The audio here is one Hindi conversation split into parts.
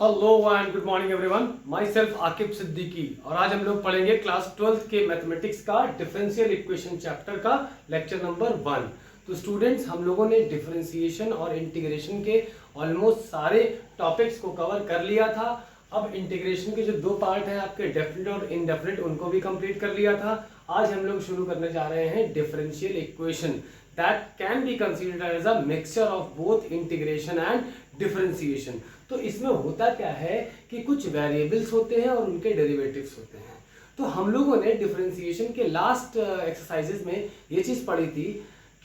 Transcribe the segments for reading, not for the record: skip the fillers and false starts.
Hello and good morning everyone, my self Aqib Siddiqui. और आज हम लोग पढ़ेंगे क्लास 12th के मैथमेटिक्स का डिफरेंशियल इक्वेशन चैप्टर का लेक्चर नंबर 1। तो स्टूडेंट्स, हम लोगों ने डिफरेंशिएशन और इंटीग्रेशन के ऑलमोस्ट सारे टॉपिक्स को कवर कर लिया था। अब इंटीग्रेशन के जो दो पार्ट हैं आपके डेफिनेट और इनडेफिनेट, उनको भी कंप्लीट कर लिया था। आज हम लोग शुरू करने जा रहे हैं differential equation that can be considered as a mixture of both integration and differentiation. तो इसमें होता क्या है कि कुछ वेरिएबल्स होते हैं और उनके डेरिवेटिव्स होते हैं। तो हम लोगों ने डिफरेंशिएशन के लास्ट एक्सरसाइजेज में ये चीज़ पढ़ी थी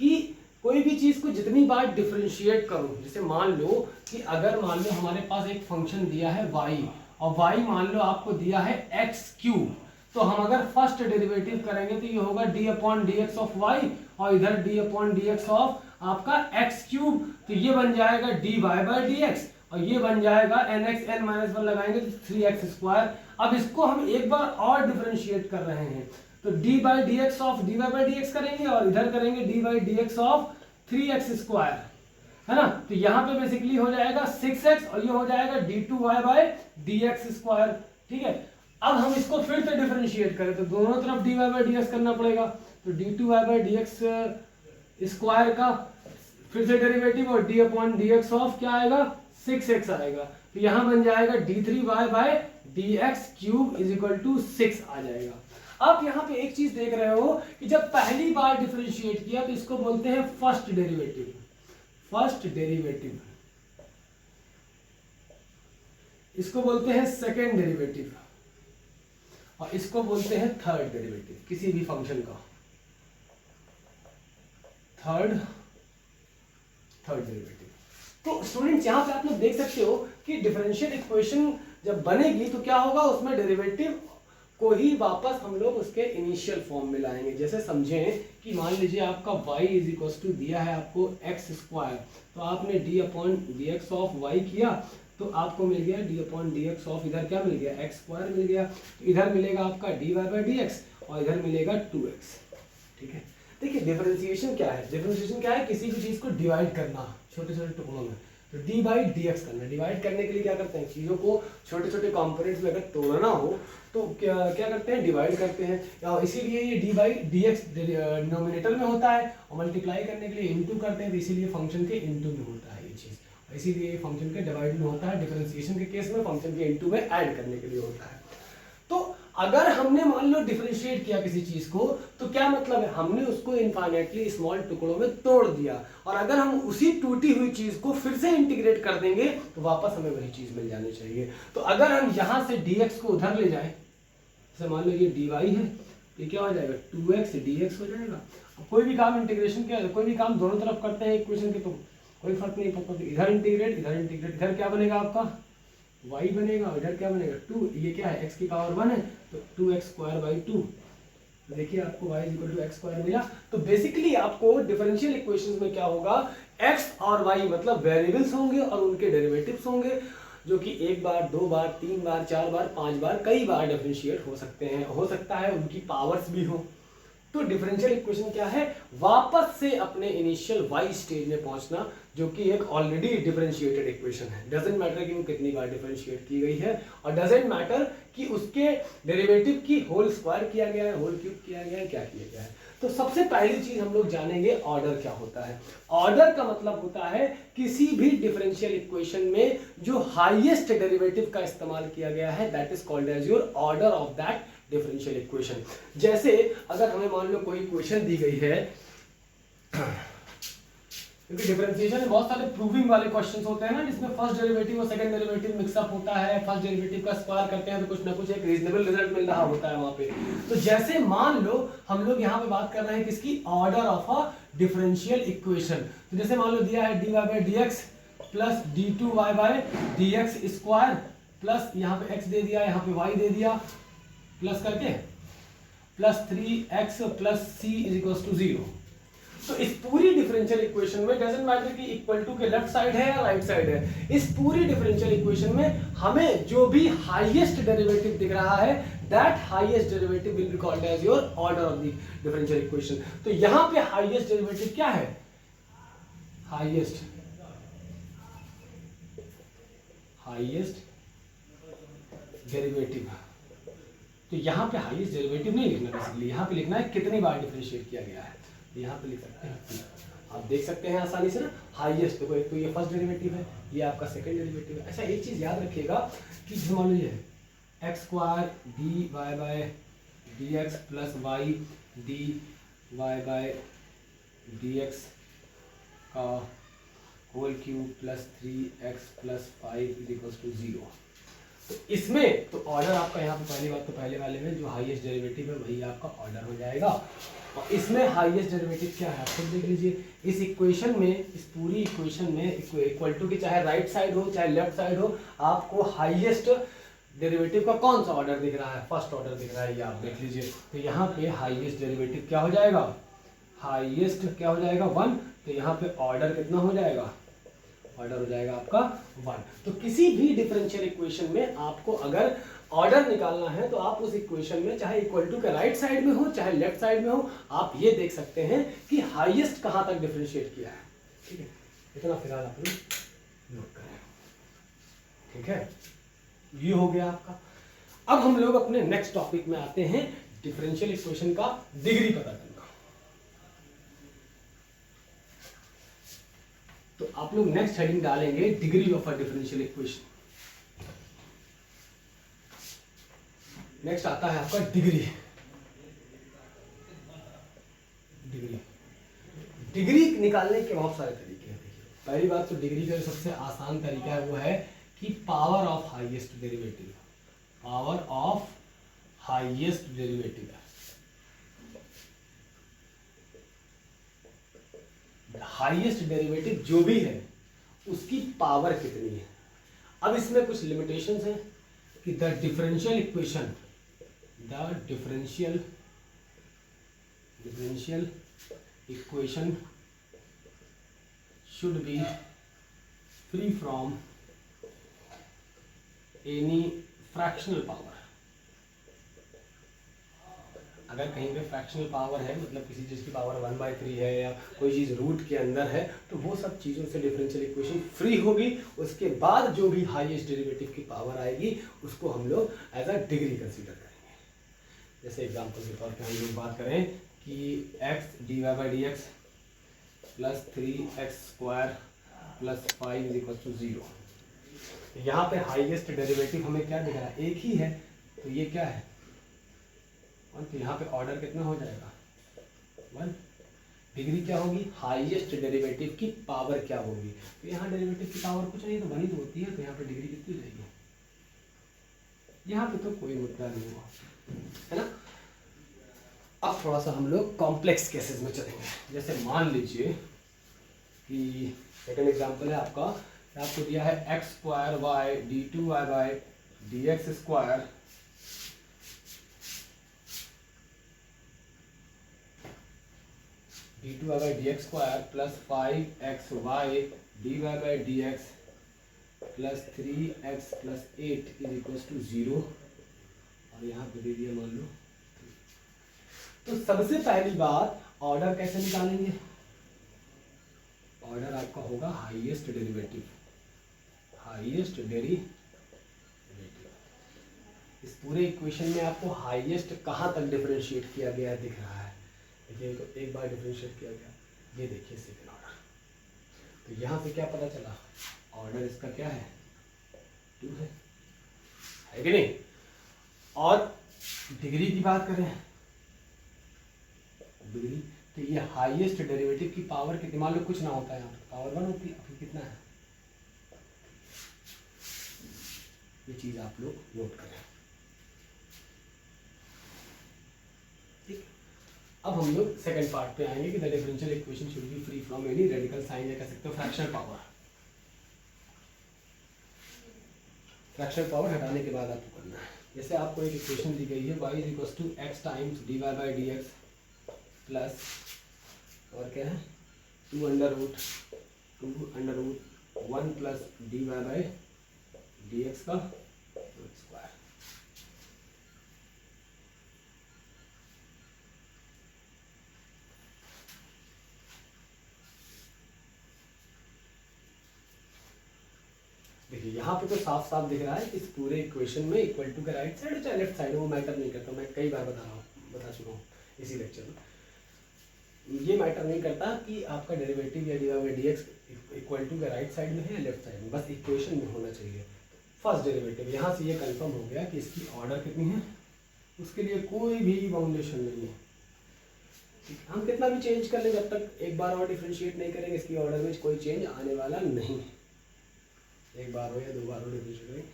कि कोई भी चीज़ को जितनी बार डिफरेंशिएट करो, जैसे मान लो कि अगर मान लो हमारे पास एक फंक्शन दिया है y और y मान लो आपको दिया है x क्यूब, तो हम अगर फर्स्ट डेरिवेटिव करेंगे तो ये होगा d upon D X of Y और इधर d upon D X of आपका x क्यूब, तो ये बन जाएगा dy बाई डी एक्स और ये बन जाएगा nx n माइनस 1 लगाएंगे तो 3x स्क्वायर। अब इसको हम एक बार और डिफरेंशिएट कर रहे हैं, तो d by D X of dy by D x करेंगे और इधर करेंगे d by D X of 3x square, है ना। तो यहाँ पे बेसिकली हो जाएगा 6x और ये हो जाएगा d2y by D x square. ठीक है, अब हम इसको फिर से डिफरेंशिएट करें तो दोनों तरफ dy बाई डी एक्स करना पड़ेगा, तो d2y by D x square का फिर से डेरिवेटिव और d upon D X of क्या आएगा 6x आएगा, तो यहां बन जाएगा d3y by D X cube is equal to 6 आ जाएगा। आप यहां पे एक चीज देख रहे हो कि जब पहली बार डिफरेंशिएट किया तो इसको बोलते हैं फर्स्ट डेरिवेटिव, फर्स्ट डेरिवेटिव, इसको बोलते हैं सेकेंड डेरिवेटिव और इसको बोलते हैं थर्ड डेरिवेटिव किसी भी फंक्शन का, थर्ड डेरिवेटिव। तो स्टूडेंट्स, यहां पे आप लोग देख सकते हो कि डिफरेंशियल इक्वेशन जब बनेगी तो क्या होगा, उसमें डेरिवेटिव को ही वापस हम लोग उसके इनिशियल फॉर्म में लाएंगे। जैसे समझें कि मान लीजिए आपका y इज इक्वल टू दिया है आपको x स्क्वायर, तो आपने d upon D X of Y किया तो आपको मिल गया d upon D X of इधर क्या मिल गया x स्क्वायर मिल गया, तो इधर मिलेगा आपका dy बाई डी एक्स और इधर मिलेगा 2x। ठीक है, देखिए डिफरेंशिएशन क्या है, डिफरेंशिएशन क्या है, किसी भी चीज को डिवाइड करना छोटे छोटे टुकड़ों में, तो d बाई डी एक्स करना। डिवाइड करने के लिए क्या करते हैं, चीज़ों को छोटे छोटे कंपोनेंट्स में अगर तोड़ना हो तो क्या करते हैं, डिवाइड करते हैं। इसीलिए ये d by D x denominator में होता है और मल्टीप्लाई करने के लिए इनटू करते हैं, तो इसीलिए फंक्शन के इनटू में होता है ये चीज़, इसीलिए ये फंक्शन के डिवाइड में होता है। डिफरेंशिएशन के केस में फंक्शन के इनटू में ऐड करने के लिए होता है। तो अगर हमने मान लो डिफरेंशिएट किया किसी चीज को, तो क्या मतलब है, हमने उसको इनफाइनाइटली स्मॉल टुकड़ों में तोड़ दिया, और अगर हम उसी टूटी हुई चीज को फिर से इंटीग्रेट कर देंगे तो वापस हमें वही चीज मिल जानी चाहिए। तो अगर हम यहां से dx को उधर ले जाएं, जैसे मान लो ये dy है, ये क्या हो जाएगा 2x dx हो जाएगा। अब कोई भी काम इंटीग्रेशन के, कोई भी काम दोनों तरफ करते हैं इक्वेशन के, तो कोई फर्क नहीं पड़ता, तो इधर इंटीग्रेट इधर इंटीग्रेट, इधर क्या बनेगा आपका y बनेगा और इधर क्या बनेगा 2, ये क्या है x की पावर 1 है तो 2x स्क्वायर बाई 2। देखिए आपको y equal to X square मिला। तो बेसिकली आपको डिफरेंशियल इक्वेशंस में क्या होगा, x और y मतलब वेरिएबल्स होंगे और उनके डेरिवेटिव्स होंगे, जो कि एक बार, दो बार, तीन बार, चार बार, पांच बार, कई बार डिफरेंशिएट हो सकते हैं, हो सकता है उनकी पावर्स भी हो। तो डिफरेंशियल इक्वेशन क्या है, वापस से अपने इनिशियल y स्टेज में पहुंचना, जो कि एक ऑलरेडी डिफरेंशिएटेड इक्वेशन है। डजेंट मैटर कि वो कितनी बार डिफरेंशिएट की गई है, और डजेंट मैटर कि उसके डेरिवेटिव की होल स्क्वायर किया गया है, होल क्यूब किया गया है, क्या किया गया है। तो सबसे पहली चीज हम लोग जानेंगे ऑर्डर क्या होता है। ऑर्डर का मतलब होता है किसी भी डिफरेंशियल इक्वेशन में जो हाईएस्ट डेरिवेटिव का इस्तेमाल किया गया है, that is called as your order of that differential equation. जैसे अगर हमें मान लो कोई इक्वेशन दी गई है, क्योंकि डिफरेंशिएशन में बहुत सारे प्रूविंग वाले क्वेश्चंस होते हैं ना, जिसमें फर्स्ट डेरिवेटिव और सेकंड डेरिवेटिव मिक्सअप होता है, फर्स्ट डेरिवेटिव का स्क्वायर करते हैं तो कुछ ना कुछ एक रीजनेबल रिजल्ट मिल रहा होता है वहां पे। तो जैसे मान लो हम लोग यहाँ पे बात कर रहे हैं किसकी, order of a differential equation. तो जैसे मान लो दिया है dy by D x plus d2y by D x square plus यहाँ पे x दे दिया, यहाँ पे y दे दिया, प्लस करके plus 3x plus c is equal to 0। तो इस पूरी डिफरेंशियल इक्वेशन में डजंट मैटर कि इक्वल टू के लेफ्ट साइड है या राइट साइड है, इस पूरी डिफरेंशियल इक्वेशन में हमें जो भी हाईएस्ट डेरिवेटिव दिख रहा है, that highest derivative will be called as your order of the differential equation. तो यहां पे हाईएस्ट डेरिवेटिव क्या है, हाईएस्ट डेरिवेटिव, तो यहाँ पे हाईएस्ट डेरिवेटिव नहीं लिखना, बेसिकली यहाँ पे लिखना है कितनी बार डिफरेंशिएट किया गया है। तो यहाँ पे लिख सकते हैं, आप देख सकते हैं आसानी से ना, हाईएस्ट देखो, एक तो ये फर्स्ट डेरिवेटिव है, ये आपका सेकंड डेरिवेटिव है। अच्छा एक चीज़ याद रखिएगा कि जैसे मान लीजिए x square D y by d x plus Y d y by d x का whole cube plus 3x plus 5 is equals to 0। तो इसमें तो ऑर्डर आपका यहाँ पे पहली बात तो पहले वाले में जो हाईएस्ट डेरिवेटिव है वही आपका ऑर्डर हो जाएगा। और इसमें हाईएस्ट डेरिवेटिव क्या है आप खुद देख लीजिए, इस इक्वेशन में, इस पूरी इक्वेशन में इक्वल टू की चाहे राइट साइड हो चाहे लेफ्ट साइड हो, आपको हाईएस्ट डेरिवेटिव का कौन सा ऑर्डर दिख रहा है, फर्स्ट ऑर्डर दिख रहा है, ये आप देख लीजिए। तो यहाँ पे हाईएस्ट डेरिवेटिव क्या हो जाएगा, हाईएस्ट क्या हो जाएगा 1, तो यहाँ पे ऑर्डर कितना हो जाएगा, ऑर्डर हो जाएगा आपका 1। तो किसी भी डिफरेंशियल इक्वेशन में आपको अगर ऑर्डर निकालना है तो आप उस इक्वेशन में चाहे इक्वल टू के राइट साइड में हो चाहे लेफ्ट साइड में हो, आप ये देख सकते हैं कि हाईएस्ट कहां तक डिफरेंशिएट किया है। ठीक है, इतना फिलहाल आप लोग नोट करें। ठीक है, ये हो गया आपका। अब हम लोग अपने नेक्स्ट टॉपिक में आते हैं, डिफरेंशियल इक्वेशन का डिग्री पता करना। तो आप लोग नेक्स्ट हेडिंग डालेंगे degree of a differential equation. Next आता है आपका डिग्री। डिग्री डिग्री निकालने के बहुत सारे तरीके हैं। पहली बात तो डिग्री का सबसे आसान तरीका है वो है कि power of highest derivative, power of highest derivative है। हाईएस्ट डेरिवेटिव जो भी है उसकी पावर कितनी है। अब इसमें कुछ लिमिटेशंस हैं कि the differential equation, the differential equation should be free from any fractional power. अगर कहीं पे फ्रैक्शनल पावर है, मतलब किसी चीज़ की पावर 1/3 है या कोई चीज़ रूट के अंदर है, तो वो सब चीज़ों से डिफरेंशियल इक्वेशन फ्री होगी। उसके बाद जो भी हाईएस्ट डेरिवेटिव की पावर आएगी उसको हम लोग एज अ डिग्री कंसीडर करेंगे। जैसे एग्जांपल के तौर पे हम लोग बात करें कि x dy/dx plus 3x square plus 5 is equal to 0। यहाँ पे हाईएस्ट डेरिवेटिव हमें क्या दिख रहा है, एक ही है, तो ये क्या है, तो यहाँ पे ऑर्डर कितना हो जाएगा 1। डिग्री क्या होगी, हाईएस्ट डेरिवेटिव की पावर क्या होगी, तो यहाँ डेरिवेटिव की पावर कुछ नहीं तो 1 ही तो होती है, तो यहाँ पे डिग्री कितनी जाएगी, यहाँ पे तो कोई मुद्दा नहीं हुआ, है ना। अब थोड़ा सा हम लोग कॉम्प्लेक्स केसेस में चलेंगे। जैसे मान लीजिए कि सेकंड एग्जांपल है आपका, आपको दिया है x square y d2y/dx square d2y/dx square plus 5xy dy/dx plus 3x plus 8 is equals to 0, और यहाँ पे दे दिया मान लो। तो सबसे पहली बात ऑर्डर कैसे निकालेंगे, ऑर्डर आपका होगा हाईएस्ट डेरिवेटिव, हाईएस्ट डेरिवेटिव। इस पूरे इक्वेशन में आपको हाईएस्ट कहाँ तक डिफरेंशिएट किया गया दिख रहा है, देखिए तो एक बार डिफरेंशिएट किया गया, ये देखिए सेकंड ऑर्डर। तो यहाँ से क्या पता चला, ऑर्डर इसका क्या है 2 है कि नहीं। और डिग्री की बात करें, डिग्री तो ये हाईएस्ट डेरिवेटिव की पावर कितनी, मान लो कुछ ना होता है यहाँ पर पावर 1 होती है, फिर कितना है, ये चीज आप लोग नोट करें। ठीक, अब हम लोग सेकंड पार्ट पे आएंगे कि the differential equation should be free from any radical sign या कह सकते हो फ्रैक्शनल पावर। फ्रैक्शनल पावर हटाने के बाद आपको करना है, जैसे आपको एक इक्वेशन दी गई है y is equal to x times dy/dx plus और क्या है 2√1 प्लस dy/dx का स्क्वायर। देखिए यहाँ पे पे तो साफ साफ दिख रहा है कि इस पूरे इक्वेशन में इक्वल टू का राइट साइड चाहे लेफ्ट साइड वो मैटर नहीं करता, मैं कई बार बता चुका हूँ इसी लेक्चर में। ये मैटर नहीं करता कि आपका डेरिवेटिव या d y by D x equal to का राइट साइड में है या लेफ्ट साइड में, बस इक्वेशन में होना चाहिए। फर्स्ट डेरिवेटिव यहाँ से ये कंफर्म हो गया कि इसकी ऑर्डर कितनी है, उसके लिए कोई भी बाउंडेशन नहीं है। हम कितना भी चेंज कर लें, जब तक एक बार और डिफ्रेंशिएट नहीं करेंगे इसकी ऑर्डर में कोई चेंज आने वाला नहीं है। एक बार हो या दो बार हो डिफ्रेंशिएट करें,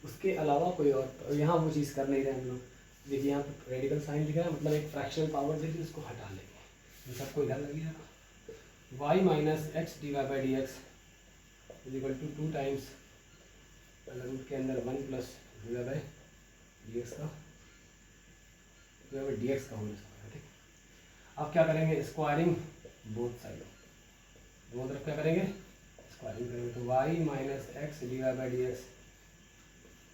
उसके अलावा कोई और यहाँ वो चीज़ कर नहीं रहे हम लोग। देखिए यहाँ पर रेडिकल साइन दिख रहा है, मतलब एक फ्रैक्शनल पावर देखिए उसको हटा लेंगे, ये सबको इधर लग जाएगा। Y minus x D Y by D X is equal to 2 times root के अंदर 1 plus D Y by D x का डी एक्स का होना चाहिए। ठीक, अब क्या करेंगे, स्क्वायरिंग बोथ साइड, दोनों तरफ क्या करेंगे स्क्वायरिंग करेंगे। तो y minus x D Y by D x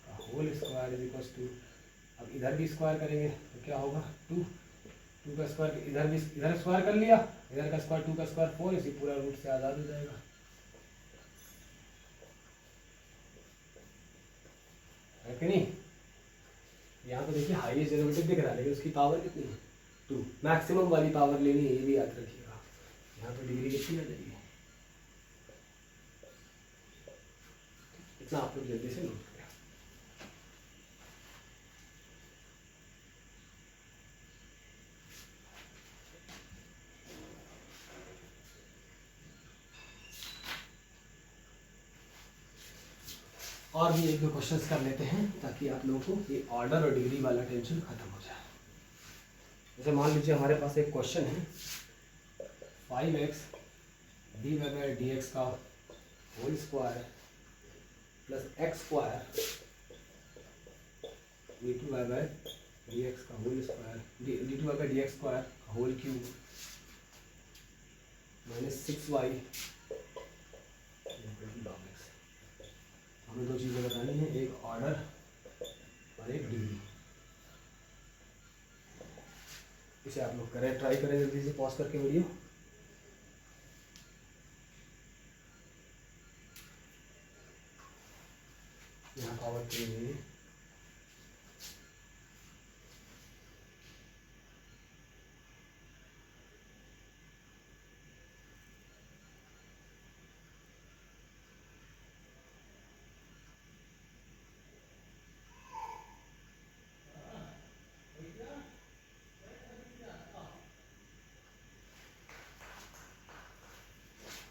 का whole square is equal to, अब इधर भी स्क्वायर करेंगे तो क्या होगा 2 का स्क्वायर, इधर स्क्वायर कर लिया, इधर का स्क्वायर 2 का स्क्वायर 4, इसी पूरा रूट से आज़ाद हो जाएगा। है कि नहीं? यहाँ तो देखिए हाईएस्ट डेरिवेटिव दिख रहा है लेकिन उसकी पावर कितनी है 2, मैक्सिमम वाली पावर लेनी है, ये भी याद रखिएगा। यहाँ तो डिग्री कितनी आ जाएगी, इतना आप लोग जल्दी से नोट करें। और भी एक दो क्वेश्चंस कर लेते हैं ताकि आप लोगों को ये ऑर्डर और डिग्री वाला टेंशन खत्म हो जाए। जैसे मान लीजिए हमारे पास एक क्वेश्चन है 5x d Y by D x का whole square plus x square d two y by D x का whole square d two y by D x square का whole cube minus 6y log x. हमें दो चीज़ें बतानी है, एक ऑर्डर और एक डिग्री। इसे आप लोग करें, ट्राई करें जल्दी से पॉज करके वीडियो। यहाँ पावर के लिए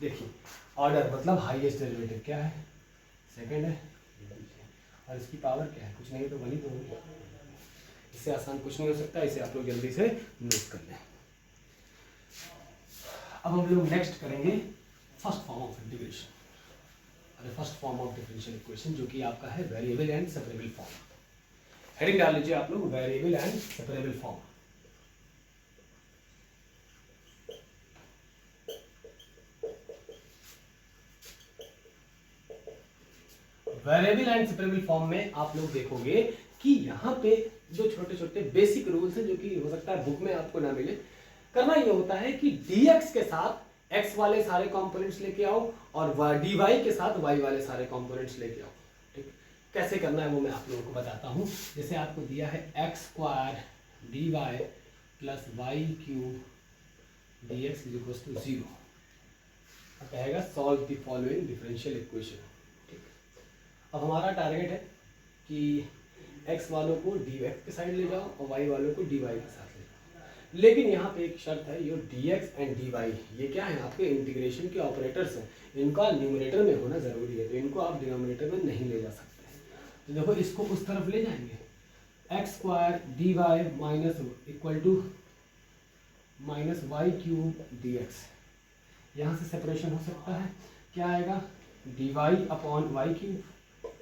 देखिए ऑर्डर मतलब हाईएस्ट डेरिवेटिव क्या है, सेकंड है, और इसकी पावर क्या है, कुछ नहीं तो वही तो होगी। इससे आसान कुछ नहीं हो सकता, इसे आप लोग जल्दी से नोट कर लें। अब हम लोग नेक्स्ट करेंगे फर्स्ट फॉर्म ऑफ इंटीग्रेशन, अरे first form of differential equation, जो कि आपका है variable and separable form. Heading डाल लीजिए आप लोग variable and separable form. Variable and separable form में आप लोग देखोगे कि यहाँ पे जो छोटे छोटे बेसिक रूल्स हैं, जो कि हो सकता है बुक में आपको ना मिले, करना ये होता है कि dx के साथ x वाले सारे कंपोनेंट्स लेके आओ और dy के साथ y वाले सारे कंपोनेंट्स लेके आओ। ठीक, कैसे करना है वो मैं आप लोगों को बताता हूँ। जैसे आपको दिया है x square dy plus Y cube dx is equal to 0, कहेगा solve the following differential equation. अब हमारा टारगेट है कि x वालों को dy के साइड ले जाओ और y वालों को dy के साथ ले जाओ, लेकिन यहाँ पे एक शर्त है, ये dx एंड dy ये क्या है आपके इंटीग्रेशन के ऑपरेटर्स हैं, इनका न्यूमरेटर में होना ज़रूरी है, तो इनको आप डिनोमिनेटर में नहीं ले जा सकते। तो देखो इसको उस तरफ ले जाएंगे, X square D Y minus equal to minus Y cube D X, यहाँ से सेपरेशन हो सकता है, क्या आएगा D Y upon Y cube,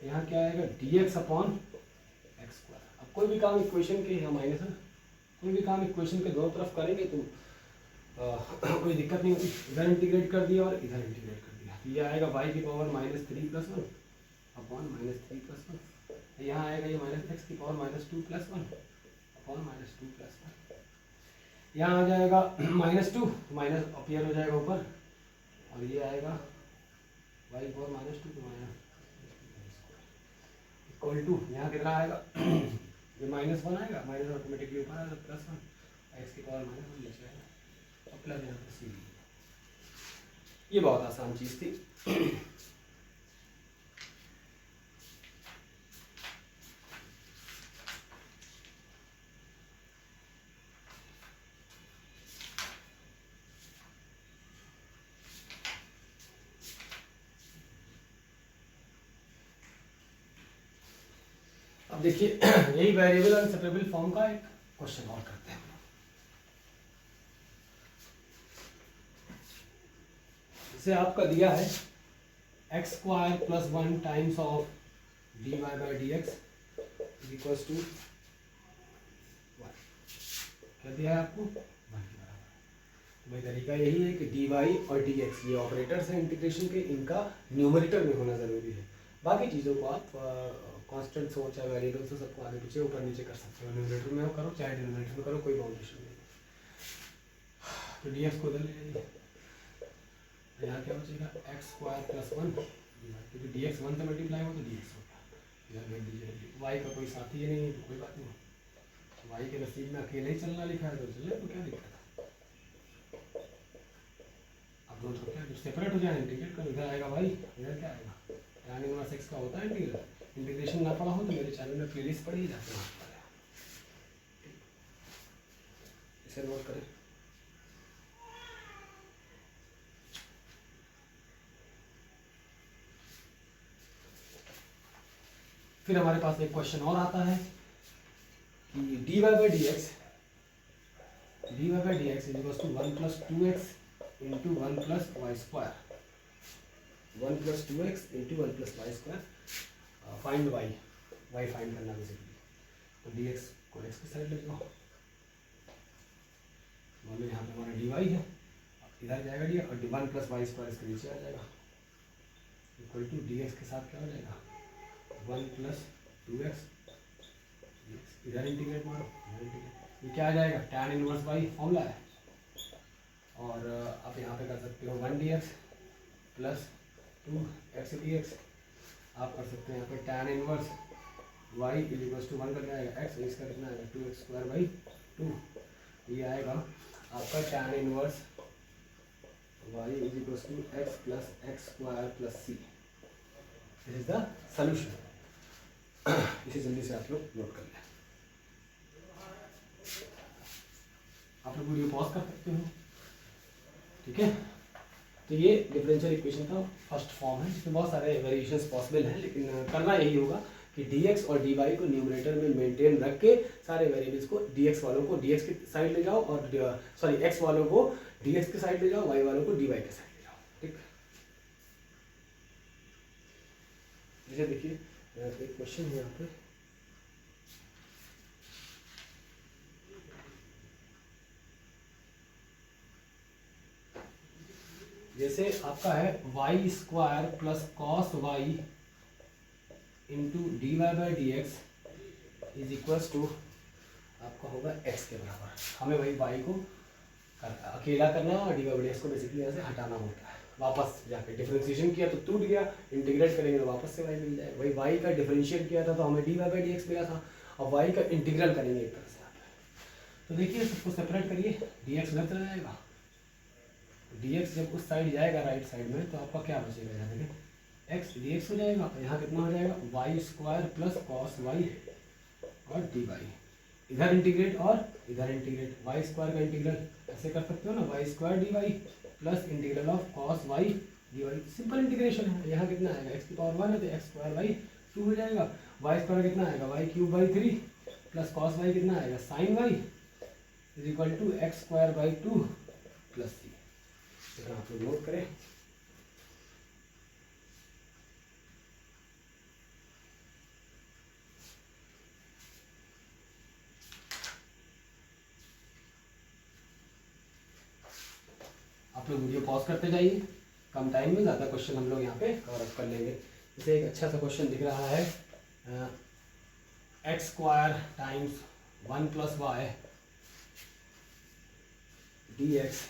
यहाँ क्या आएगा dx अपॉन एक्स स्क्वायर। अब कोई भी काम इक्वेशन के यहाँ माइनस है, कोई भी काम इक्वेशन के दोनों तरफ करेंगे तो कोई दिक्कत नहीं होगी। इधर इंटीग्रेट कर दिया और इधर इंटीग्रेट कर दिया, तो ये आएगा y की power minus 3 plus 1 upon minus 3 plus 1, यहाँ आएगा ये माइनस एक्स की power minus 2 plus 1 upon minus 2 plus 1, यहाँ आ जाएगा माइनस 2, माइनस अपीयर हो जाएगा ऊपर, और ये आएगा y की पावर माइनस 2 तो माइनस इक्वल टू यहाँ कितना आएगा ये -1 आएगा, माइनस ऑटोमेटिकली ऊपर आएगा +1, एक्स की पावर -1 बच जाएगा और प्लस यहाँ पर सी। ये बहुत आसान चीज़ थी। अब देखिए यही वेरिएबल और सेपरेबल फॉर्म का एक क्वेश्चन और करते हैं। जैसे आपका दिया है x² + 1 times of dy/dx equals to 1, क्या दिया है आपको 1 के बराबर। भाई तरीका यही है कि dy और dx ये ऑपरेटर्स हैं इंटीग्रेशन के, इनका न्यूमरेटर में होना ज़रूरी है। बाकी चीज़ों को आप कांस्टेंट्स हो चाहे वेरिएबल्स हो सबको आगे पीछे ऊपर नीचे कर सकते हो, न्यूमरेटर में हो करो चाहे डिनोमिनेटर में करो, कोई बाउंडेशन नहीं। तो dx को उधर ले जाइए, यहाँ क्या बचेगा x² + 1, क्योंकि dx 1 से मल्टीप्लाई हो तो dx हो गया, इधर लिख दीजिए। y का कोई साथी ही नहीं है तो कोई बात नहीं, y के नसीब में अकेले ही चलना लिखा है तो चले, तो क्या दिक्कत है। अब दोनों तो क्या सेपरेट हो जाए, इंटीग्रेट कर, इधर आएगा y, इधर क्या आएगा tan इनवर्स x का होता है इंटीग्रल। इंटीग्रेशन ना पढ़ा हो तो मेरे चैनल में प्लेलिस्ट पढ़ी जाती है, इसे नोट करें। फिर हमारे पास एक क्वेश्चन और आता है कि dy/dx equals to 1 + 2x × 1 + y², 1 + 2x × 1 + y², find y find करना बेसिकली। तो dx को x की साइड ले जाओ, मान लो यहाँ पे हमारा dy है, इधर जाएगा dy और 1 + y² इसके नीचे आ जाएगा, इक्वल टू dx के साथ क्या हो जाएगा 1 + 2x, इधर इंटीग्रेट मारो, इधर इंटीग्रेट, ये क्या आ जाएगा tan इनवर्स y फॉर्मूला है। और आप यहाँ पे कर सकते हो 1 dx + 2x dx, आप कर सकते हैं यहाँ पे tan inverse y equals to 1 कर जाएगा x, इसका कितना आएगा 2x² / 2, ये आएगा आपका tan inverse y equals to x + x² + c। This is the solution. इसे जल्दी से आप लोग नोट कर लें। आप लोग वीडियो पॉज कर सकते हो, ठीक है। तो ये डिफरेंशियल इक्वेशन का फर्स्ट फॉर्म है, जिसमें बहुत सारे वेरिएशंस पॉसिबल हैं, लेकिन करना यही होगा कि dx और dy को न्यूमरेटर में मेंटेन रख के सारे वेरिएबल्स को dx वालों को dx की साइड ले जाओ और x वालों को dx की साइड ले जाओ, y वालों को dy की साइड ले जाओ, ठीक। जैसे देखिए एक क्वेश्चन है यहाँ पे, जैसे आपका है y² + cos y × dy/dx equals to आपका होगा x के बराबर। हमें वही y को अकेला करना और dy/dx को बेसिकली यहाँ से हटाना होता है। वापस जाके डिफरेंशिएशन किया तो टूट गया, इंटीग्रेट करेंगे तो वापस से y मिल जाएगा। वही y का डिफरेंशिएट किया था तो हमें dy/dx मिला था, और y का इंटीग्रल करेंगे एक तरह से यहाँ पे। तो देखिए सबको सेपरेट करिए, dx उधर चला जाएगा, dx जब उस साइड जाएगा राइट साइड में तो आपका क्या बचेगा, यहाँ देखिए x dx हो जाएगा, यहाँ कितना हो जाएगा y² + cos y और dy, इधर इंटीग्रेट और इधर इंटीग्रेट, y² का इंटीग्रल ऐसे कर सकते हो ना, y² dy plus integral of cos y dy, simple integration है। यहाँ कितना आएगा x की पावर 1 है तो x² / 2 हो जाएगा, y² कितना आएगा y³ / 3 प्लस cos y कितना आएगा sin y equal to x² / 2 plus c। इतना आप लोग नोट करें। आप लोग वीडियो पॉज करते जाइए, कम टाइम में ज़्यादा क्वेश्चन हम लोग यहाँ पे कवर अप कर लेंगे। जैसे एक अच्छा सा क्वेश्चन दिख रहा है, x² times 1 + y dx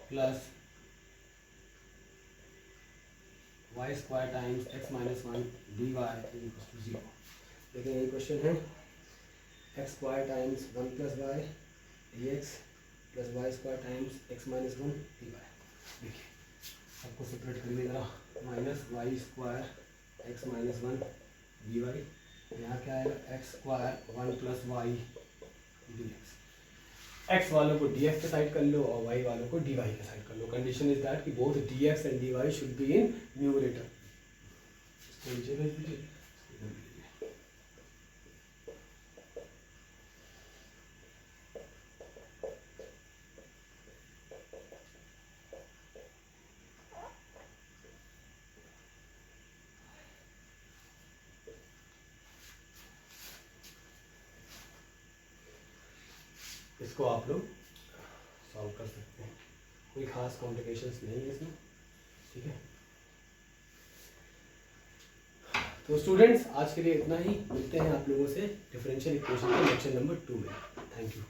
plus Y square times X minus one D Y equals to 0। देखिए यही क्वेश्चन है, X square times one plus Y D x plus Y square times X minus one D Y. देखिए सबको सेपरेट करिए ज़रा, minus Y square X minus one D Y, यहाँ क्या आएगा X square one plus Y D X. X वालों को डी एक्स के साइड कर लो और वाई वालों को डी वाई के साइड कर लो। कंडीशन इज दैट कि both D x and D why should be in numerator. इसको नीचे भेज दीजिए। इसको आप लोग सॉल्व कर सकते हैं, कोई खास कॉम्प्लिकेशंस नहीं है इसमें, ठीक है। तो स्टूडेंट्स आज के लिए इतना ही, मिलते हैं आप लोगों से डिफरेंशियल इक्वेशन के लेक्चर नंबर 2 में। Thank you.